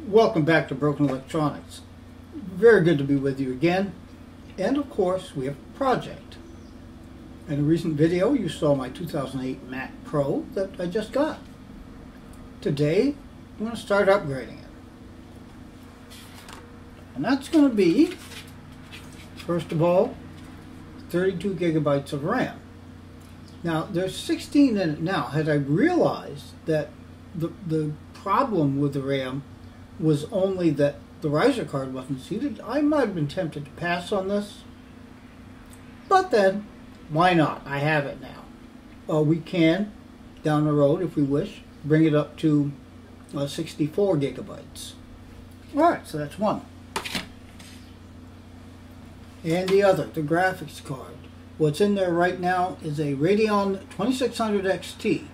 Welcome back to Broken Electronics. Very good to be with you again. And of course, we have a project. In a recent video, you saw my 2008 Mac Pro that I just got. Today, I'm going to start upgrading it. And that's going to be, first of all, 32 gigabytes of RAM. Now, there's 16 in it now. Had I realized that the problem with the RAM was only that the riser card wasn't seated, I might have been tempted to pass on this. But then, why not? I have it now. We can, down the road if we wish, bring it up to 64 gigabytes. Alright, so that's one. And the other, the graphics card. What's in there right now is a Radeon 2600 XT,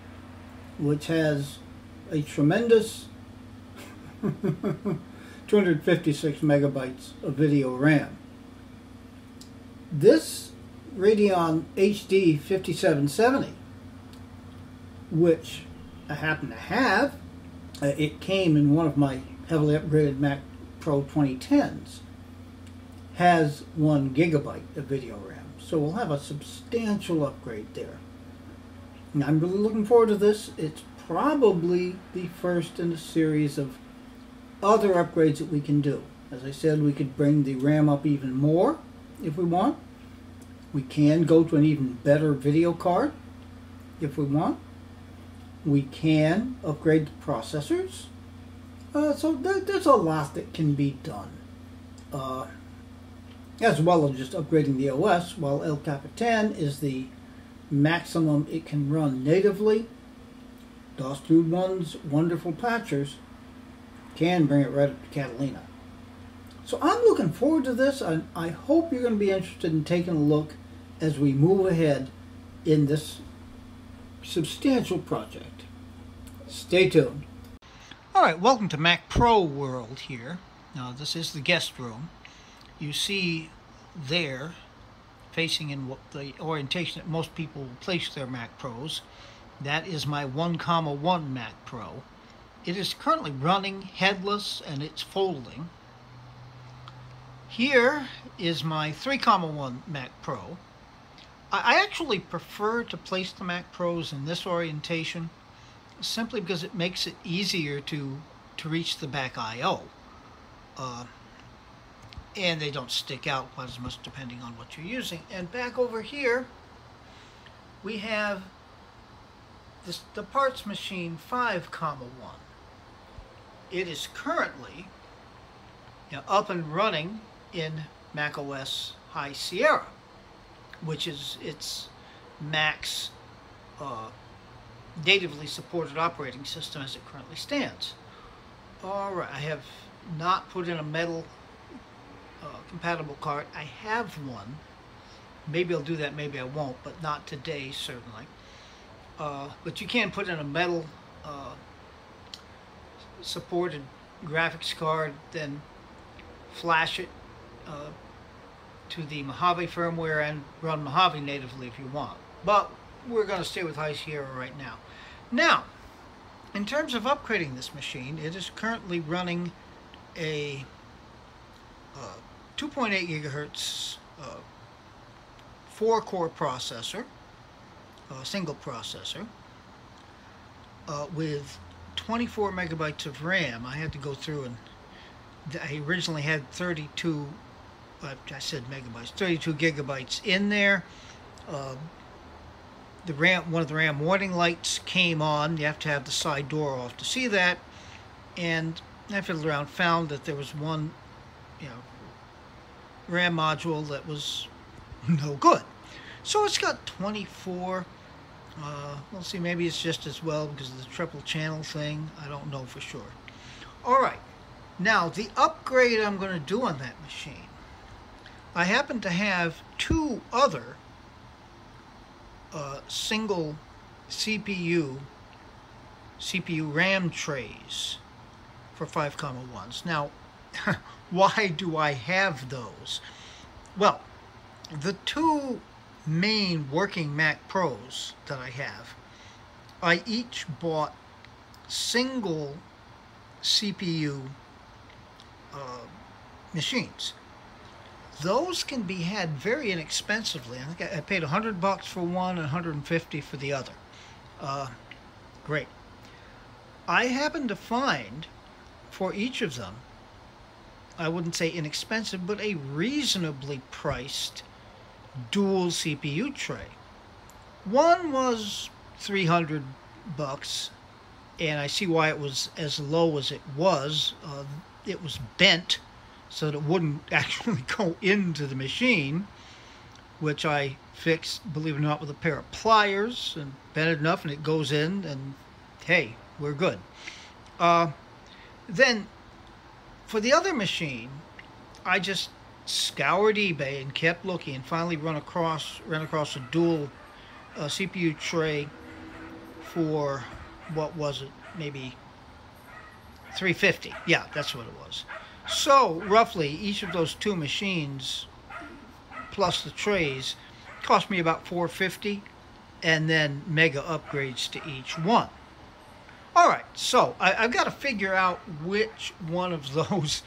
which has a tremendous 256 megabytes of video RAM. This Radeon HD 5770, which I happen to have, it came in one of my heavily upgraded Mac Pro 2010s, has 1 gigabyte of video RAM. So we'll have a substantial upgrade there. And I'm really looking forward to this. It's probably the first in a series of other upgrades that we can do. As I said, we could bring the RAM up even more if we want. We can go to an even better video card if we want. We can upgrade the processors. So there's a lot that can be done. As well as just upgrading the OS, while El Capitan is the maximum it can run natively. DOS 2.1's wonderful patchers can bring it right up to Catalina. So I'm looking forward to this, and I hope you're going to be interested in taking a look as we move ahead in this substantial project. Stay tuned. Alright, welcome to Mac Pro World here. Now this is the guest room. You see there, facing in what the orientation that most people will place their Mac Pros, that is my 1,1 Mac Pro. It is currently running headless and it's folding. Here is my 3,1 Mac Pro. I actually prefer to place the Mac Pros in this orientation simply because it makes it easier to reach the back I/O. And they don't stick out quite as much depending on what you're using. And back over here, we have the parts machine 5,1. It is currently up and running in macOS High Sierra, which is its Mac's natively supported operating system as it currently stands. Alright, I have not put in a metal compatible card. I have one. Maybe I'll do that, maybe I won't, but not today, certainly. But you can put in a metal supported graphics card, then flash it to the Mojave firmware and run Mojave natively if you want. But we're going to stay with High Sierra right now. Now, in terms of upgrading this machine, it is currently running a 2.8 gigahertz 4-core processor, single processor, with 24 megabytes of RAM. I had to go through and I originally had 32, I said megabytes, 32 gigabytes in there. The RAM, one of the RAM warning lights came on. You have to have the side door off to see that. And I fiddled around, found that there was one, RAM module that was no good. So it's got 24. We'll see, maybe it's just as well because of the triple channel thing. I don't know for sure. Alright, now the upgrade I'm going to do on that machine. I happen to have 2 other single CPU RAM trays for 5,1s. Now, why do I have those? Well, the 2 main working Mac Pros that I have, I each bought single CPU machines. Those can be had very inexpensively. I think I paid $100 for one and $150 for the other. Great. I happened to find for each of them, I wouldn't say inexpensive, but a reasonably priced dual CPU tray. One was $300, and I see why it was as low as it was. It was bent so that it wouldn't actually go into the machine, which I fixed, believe it or not, with a pair of pliers and bent it enough and it goes in, and hey, we're good. Then for the other machine, I just scoured eBay and kept looking, and finally ran across a dual CPU tray for, what was it, maybe $350. Yeah, that's what it was. So roughly each of those two machines plus the trays cost me about $450, and then mega upgrades to each one. Alright, so I've got to figure out which one of those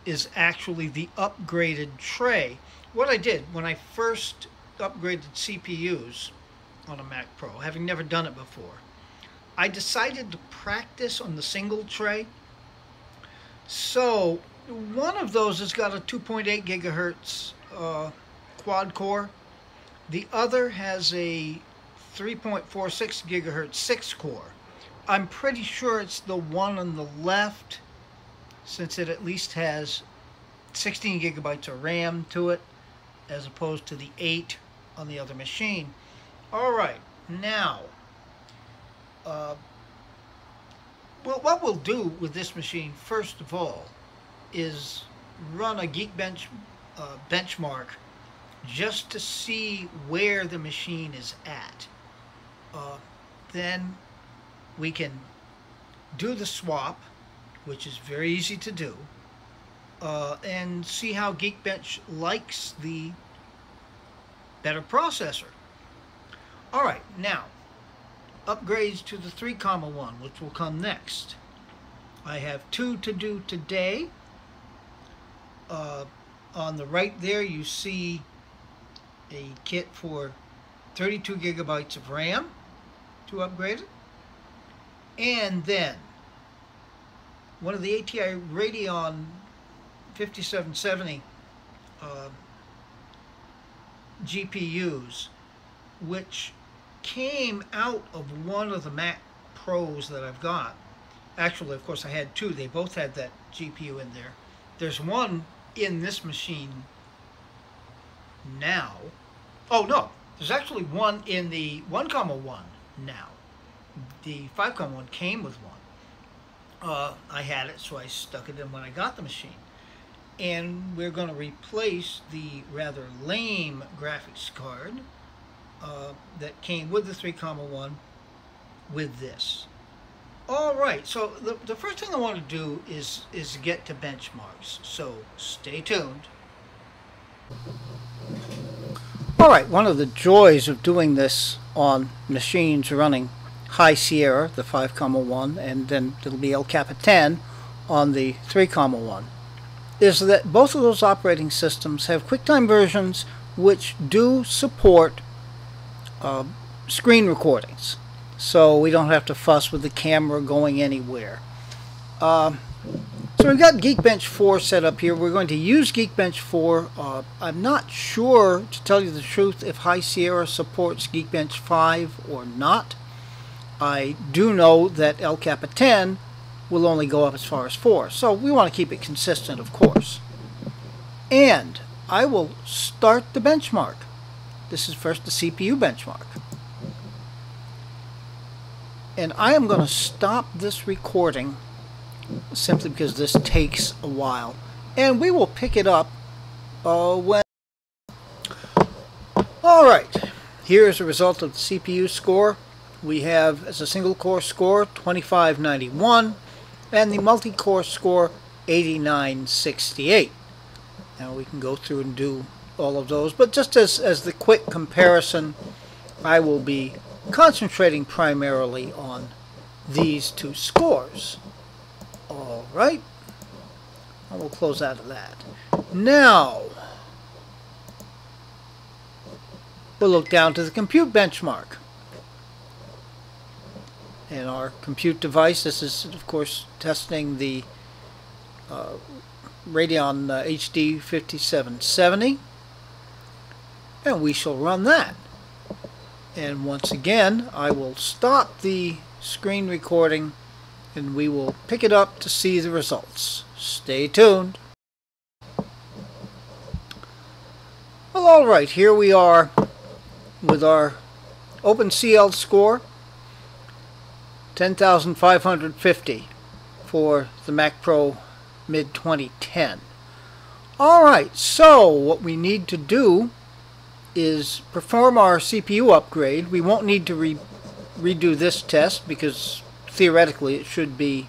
is actually the upgraded tray. What I did when I first upgraded CPUs on a Mac Pro, having never done it before, I decided to practice on the single tray. So one of those has got a 2.8 gigahertz quad core. The other has a 3.46 gigahertz 6 core. I'm pretty sure it's the one on the left, since it at least has 16 gigabytes of RAM to it, as opposed to the 8 on the other machine. Alright, now, well, what we'll do with this machine, first of all, is run a Geekbench benchmark just to see where the machine is at. Then we can do the swap, which is very easy to do, and see how Geekbench likes the better processor. Alright, now, upgrades to the 3,1, which will come next. I have two to do today. On the right there you see a kit for 32 gigabytes of RAM to upgrade it. And then one of the ATI Radeon 5770 GPUs, which came out of one of the Mac Pros that I've got. Actually, of course, I had two. They both had that GPU in there. There's one in this machine now. Oh, no. There's actually one in the 1,1 now. The 5,1 came with one. I had it, so I stuck it in when I got the machine. And we're going to replace the rather lame graphics card that came with the 3,1 with this. Alright, so the first thing I want to do is get to benchmarks, so stay tuned. Alright, one of the joys of doing this on machines running High Sierra, the 5,1, and then it'll be El Capitan on the 3,1, is that both of those operating systems have QuickTime versions which do support screen recordings, so we don't have to fuss with the camera going anywhere. So we've got Geekbench 4 set up here. We're going to use Geekbench 4. I'm not sure, to tell you the truth, if High Sierra supports Geekbench 5 or not. I do know that El Capitan will only go up as far as 4, so we want to keep it consistent, of course. And I will start the benchmark. This is first the CPU benchmark. And I am going to stop this recording simply because this takes a while. And we will pick it up when... Alright, here is the result of the CPU score. We have, as a single core score, 2591, and the multi-core score, 8968. Now we can go through and do all of those, but just as the quick comparison, I will be concentrating primarily on these two scores. Alright. We'll close out of that. Now, we'll look down to the compute benchmark. And our compute device, this is of course testing the Radeon HD 5770. And we shall run that. And once again, I will stop the screen recording and we will pick it up to see the results. Stay tuned. Well, alright, here we are with our OpenCL score, 10,550 for the Mac Pro mid-2010. Alright, so what we need to do is perform our CPU upgrade. We won't need to redo this test because theoretically it should be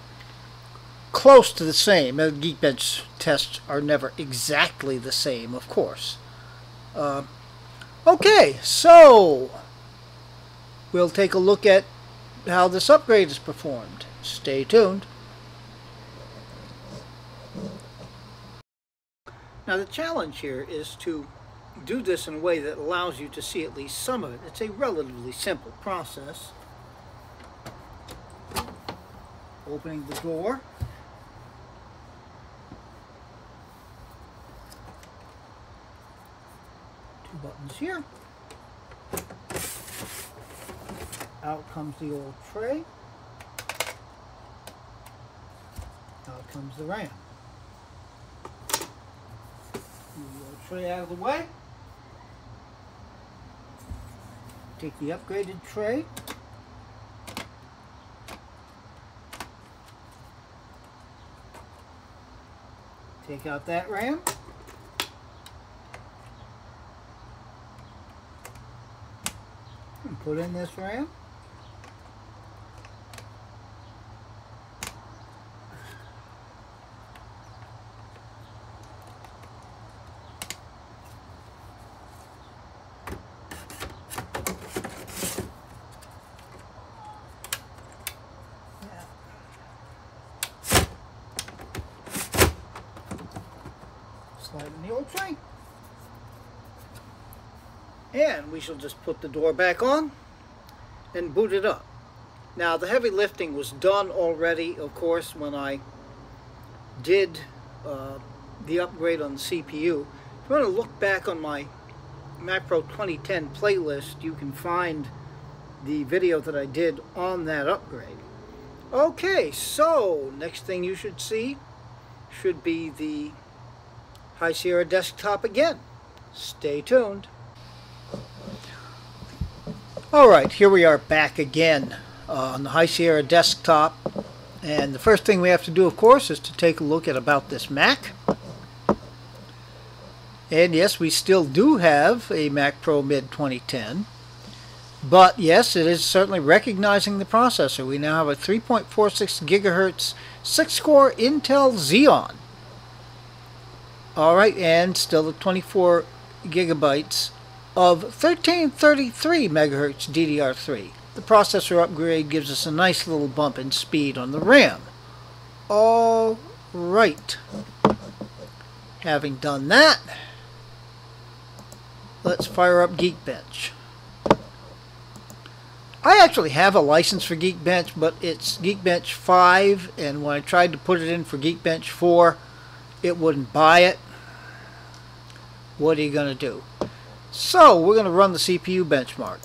close to the same. Geekbench tests are never exactly the same, of course. Okay, so we'll take a look at how this upgrade is performed. Stay tuned. Now the challenge here is to do this in a way that allows you to see at least some of it. It's a relatively simple process. Opening the door. Two buttons here. Out comes the old tray. Out comes the RAM. Move the old tray out of the way. Take the upgraded tray. Take out that RAM. And put in this RAM. Slide in the old tray. And we shall just put the door back on and boot it up. Now the heavy lifting was done already, of course, when I did the upgrade on the CPU. If you want to look back on my Mac Pro 2010 playlist, you can find the video that I did on that upgrade. Okay, so next thing you should see should be the High Sierra desktop again. Stay tuned. Alright, here we are back again on the High Sierra desktop. And the first thing we have to do, of course, is to take a look at About This Mac. And yes, we still do have a Mac Pro mid-2010. But yes, it is certainly recognizing the processor. We now have a 3.46 gigahertz 6-core Intel Xeon. Alright, and still at 24 gigabytes of 1333 megahertz DDR3. The processor upgrade gives us a nice little bump in speed on the RAM. Alright. Having done that, let's fire up Geekbench. I actually have a license for Geekbench, but it's Geekbench 5, and when I tried to put it in for Geekbench 4, it wouldn't buy it. What are you going to do? So we're going to run the CPU benchmark.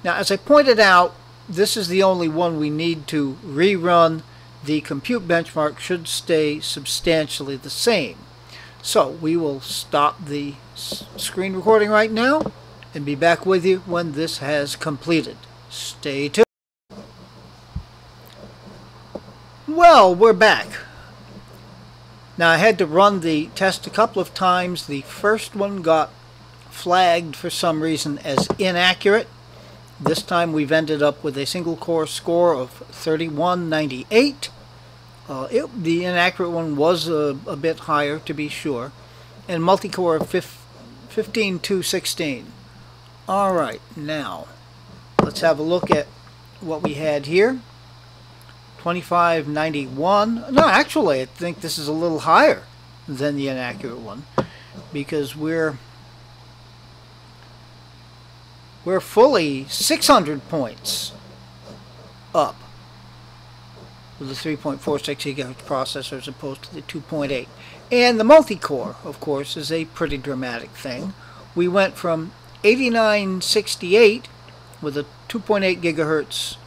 Now, as I pointed out, this is the only one we need to rerun. The compute benchmark should stay substantially the same. So we will stop the screen recording right now and be back with you when this has completed. Stay tuned. Well, we're back. Now I had to run the test a couple of times. The first one got flagged for some reason as inaccurate. This time we've ended up with a single core score of 3198. The inaccurate one was a bit higher, to be sure, and multi-core of 15216. Alright, now let's have a look at what we had here. 2591. No, actually I think this is a little higher. than the inaccurate one, because we're fully 600 points up with the 3.46 gigahertz processor as opposed to the 2.8. And the multi-core, of course, is a pretty dramatic thing. We went from 8968 with a 2.8 gigahertz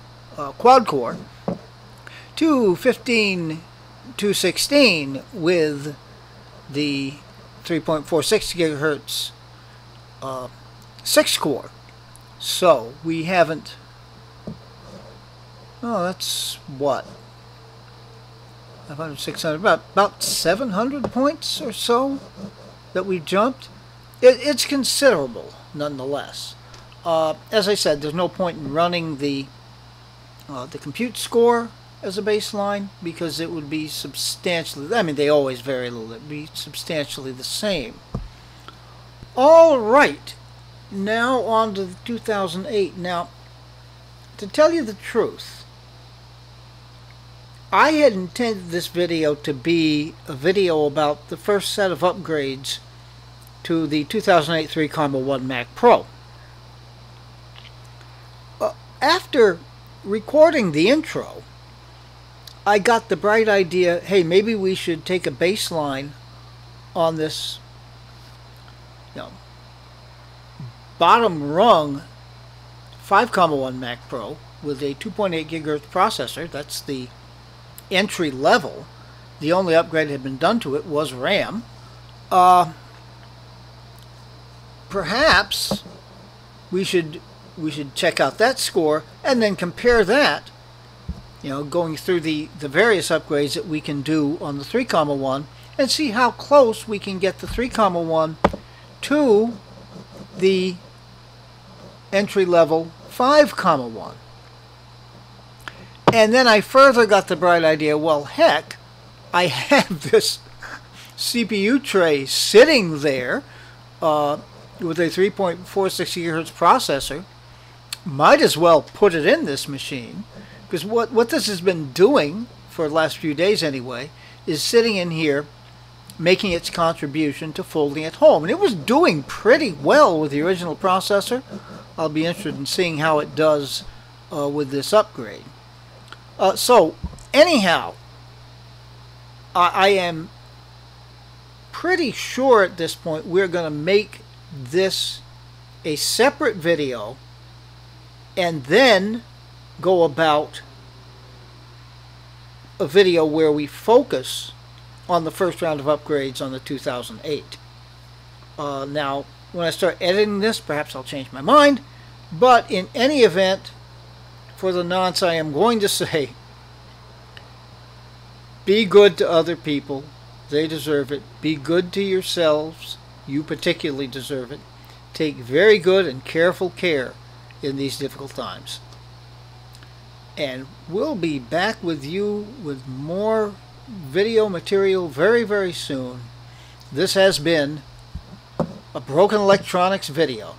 quad core to 15216 with the 3.46 gigahertz 6-core. So we haven't. Oh, that's what? 500, 600, about 700 points or so that we jumped. It's considerable, nonetheless. As I said, there's no point in running the compute score as a baseline, because it would be substantially, I mean, they always vary a little, it would be substantially the same. All right, now on to the 2008. Now, to tell you the truth, I had intended this video to be a video about the first set of upgrades to the 2008 3.1 Mac Pro. After recording the intro, I got the bright idea, hey, maybe we should take a baseline on this, bottom rung 5.1 Mac Pro with a 2.8 gigahertz processor. That's the entry level. The only upgrade that had been done to it was RAM. Perhaps we should check out that score and then compare that, going through the various upgrades that we can do on the 3.1 and see how close we can get the 3.1 to the entry level 5.1. And then I further got the bright idea, well, heck, I have this CPU tray sitting there with a 3.46 gigahertz processor. Might as well put it in this machine, because what this has been doing for the last few days anyway is sitting in here making its contribution to folding at home. And it was doing pretty well with the original processor. I'll be interested in seeing how it does with this upgrade. So, anyhow, I am pretty sure at this point we're going to make this a separate video and then go about a video where we focus on the first round of upgrades on the 2008. Now, when I start editing this, perhaps I'll change my mind, but in any event, for the nonce, I am going to say, be good to other people. They deserve it. Be good to yourselves. You particularly deserve it. Take very good and careful care in these difficult times. And we'll be back with you with more video material very, very soon. This has been a Broken Electronics video.